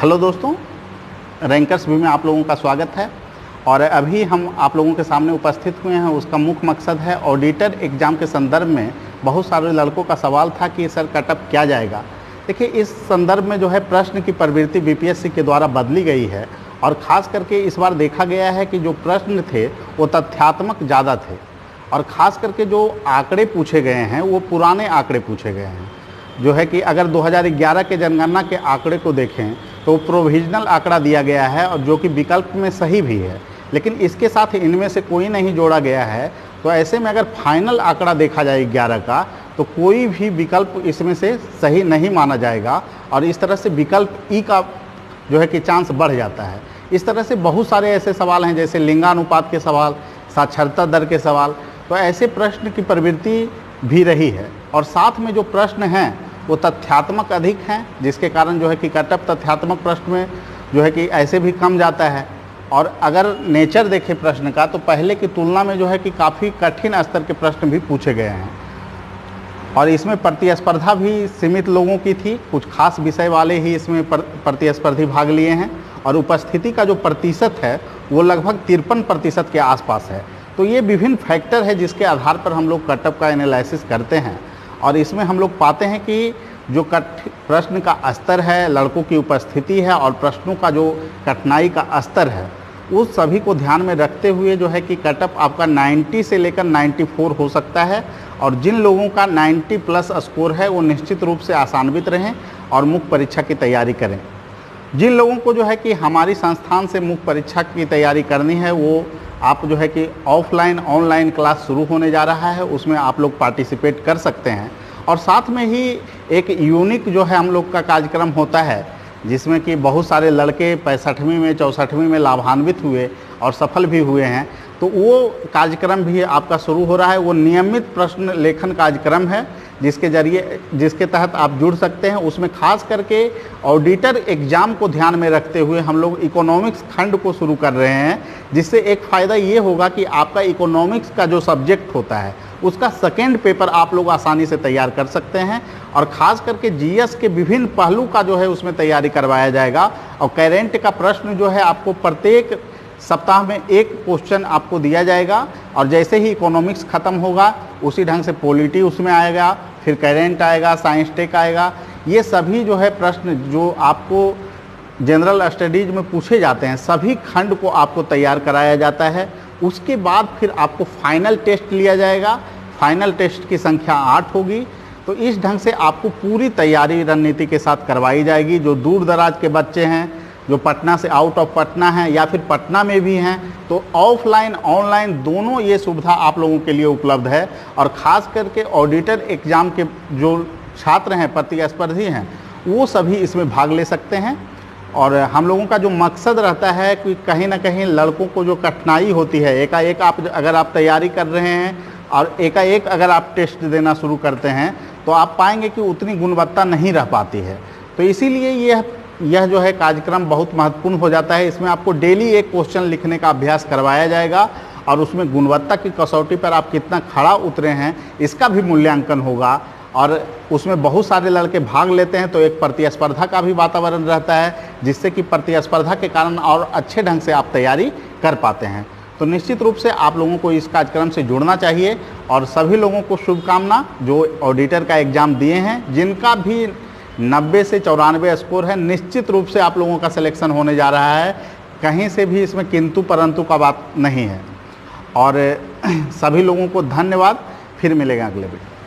Hello दोस्तों, rankers view में आप लोगों का स्वागत है। और अभी हम आप लोगों के सामने उपस्थित हुए हैं, उसका मुख्य मकसद है ऑडिटर एग्ज़ाम के संदर्भ में बहुत सारे लड़कों का सवाल था कि सर कटअप क्या जाएगा। देखिए, इस संदर्भ में जो है प्रश्न की प्रवृत्ति बीपीएससी के द्वारा बदली गई है और ख़ास करके इस बार देखा गया है कि जो प्रश्न थे वो तथ्यात्मक ज़्यादा थे और ख़ास करके जो आंकड़े पूछे गए हैं वो पुराने आंकड़े पूछे गए हैं। जो है कि अगर 2011 के जनगणना के आंकड़े को देखें तो प्रोविजनल आंकड़ा दिया गया है और जो कि विकल्प में सही भी है, लेकिन इसके साथ इनमें से कोई नहीं जोड़ा गया है। तो ऐसे में अगर फाइनल आंकड़ा देखा जाए 11 का तो कोई भी विकल्प इसमें से सही नहीं माना जाएगा और इस तरह से विकल्प ई का जो है कि चांस बढ़ जाता है। इस तरह से बहुत सारे ऐसे सवाल हैं जैसे लिंगानुपात के सवाल, साक्षरता दर के सवाल, तो ऐसे प्रश्न की प्रवृत्ति भी रही है। और साथ में जो प्रश्न हैं वो तथ्यात्मक अधिक हैं, जिसके कारण जो है कि कटअप तथ्यात्मक प्रश्न में जो है कि ऐसे भी कम जाता है। और अगर नेचर देखें प्रश्न का तो पहले की तुलना में जो है कि काफ़ी कठिन स्तर के प्रश्न भी पूछे गए हैं और इसमें प्रतिस्पर्धा भी सीमित लोगों की थी। कुछ खास विषय वाले ही इसमें प्रतिस्पर्धी भाग लिए हैं और उपस्थिति का जो प्रतिशत है वो लगभग 53% के आसपास है। तो ये विभिन्न फैक्टर है जिसके आधार पर हम लोग कटअप का एनालिसिस करते हैं और इसमें हम लोग पाते हैं कि जो प्रश्न का स्तर है, लड़कों की उपस्थिति है और प्रश्नों का जो कठिनाई का स्तर है, उस सभी को ध्यान में रखते हुए जो है कि कटअप आपका 90 से लेकर 94 हो सकता है। और जिन लोगों का 90 प्लस स्कोर है वो निश्चित रूप से आसान्वित रहें और मुख्य परीक्षा की तैयारी करें। जिन लोगों को जो है कि हमारी संस्थान से मुख्य परीक्षा की तैयारी करनी है वो आप जो है कि ऑफलाइन ऑनलाइन क्लास शुरू होने जा रहा है, उसमें आप लोग पार्टिसिपेट कर सकते हैं। और साथ में ही एक यूनिक जो है हम लोग का कार्यक्रम होता है जिसमें कि बहुत सारे लड़के 65वीं में 64वीं में लाभान्वित हुए और सफल भी हुए हैं। तो वो कार्यक्रम भी आपका शुरू हो रहा है। वो नियमित प्रश्न लेखन कार्यक्रम है जिसके तहत आप जुड़ सकते हैं। उसमें खास करके ऑडिटर एग्ज़ाम को ध्यान में रखते हुए हम लोग इकोनॉमिक्स खंड को शुरू कर रहे हैं, जिससे एक फ़ायदा ये होगा कि आपका इकोनॉमिक्स का जो सब्जेक्ट होता है उसका सेकेंड पेपर आप लोग आसानी से तैयार कर सकते हैं। और ख़ास करके जीएस के विभिन्न पहलू का जो है उसमें तैयारी करवाया जाएगा और करेंट का प्रश्न जो है आपको प्रत्येक सप्ताह में एक क्वेश्चन आपको दिया जाएगा और जैसे ही इकोनॉमिक्स ख़त्म होगा उसी ढंग से पॉलिटी उसमें आएगा, फिर करेंट आएगा, साइंस टेक आएगा। ये सभी जो है प्रश्न जो आपको जनरल स्टडीज़ में पूछे जाते हैं सभी खंड को आपको तैयार कराया जाता है। उसके बाद फिर आपको फाइनल टेस्ट लिया जाएगा। फाइनल टेस्ट की संख्या 8 होगी। तो इस ढंग से आपको पूरी तैयारी रणनीति के साथ करवाई जाएगी। जो दूर दराज के बच्चे हैं, जो पटना से आउट ऑफ पटना हैं या फिर पटना में भी हैं, तो ऑफलाइन ऑनलाइन दोनों ये सुविधा आप लोगों के लिए उपलब्ध है। और ख़ास करके ऑडिटर एग्ज़ाम के जो छात्र हैं, प्रतिस्पर्धी हैं, वो सभी इसमें भाग ले सकते हैं। और हम लोगों का जो मकसद रहता है कि कहीं ना कहीं लड़कों को जो कठिनाई होती है, एकाएक अगर आप तैयारी कर रहे हैं और एकाएक अगर आप टेस्ट देना शुरू करते हैं तो आप पाएंगे कि उतनी गुणवत्ता नहीं रह पाती है। तो इसीलिए यह जो है कार्यक्रम बहुत महत्वपूर्ण हो जाता है। इसमें आपको डेली एक क्वेश्चन लिखने का अभ्यास करवाया जाएगा और उसमें गुणवत्ता की कसौटी पर आप कितना खड़ा उतरे हैं इसका भी मूल्यांकन होगा। और उसमें बहुत सारे लड़के भाग लेते हैं तो एक प्रतिस्पर्धा का भी वातावरण रहता है, जिससे कि प्रतिस्पर्धा के कारण और अच्छे ढंग से आप तैयारी कर पाते हैं। तो निश्चित रूप से आप लोगों को इस कार्यक्रम से जुड़ना चाहिए और सभी लोगों को शुभकामना जो ऑडिटर का एग्ज़ाम दिए हैं, जिनका भी 90 से 94 स्कोर है। निश्चित रूप से आप लोगों का सिलेक्शन होने जा रहा है, कहीं से भी इसमें किंतु परंतु का बात नहीं है। और सभी लोगों को धन्यवाद। फिर मिलेगा अगले वीडियो।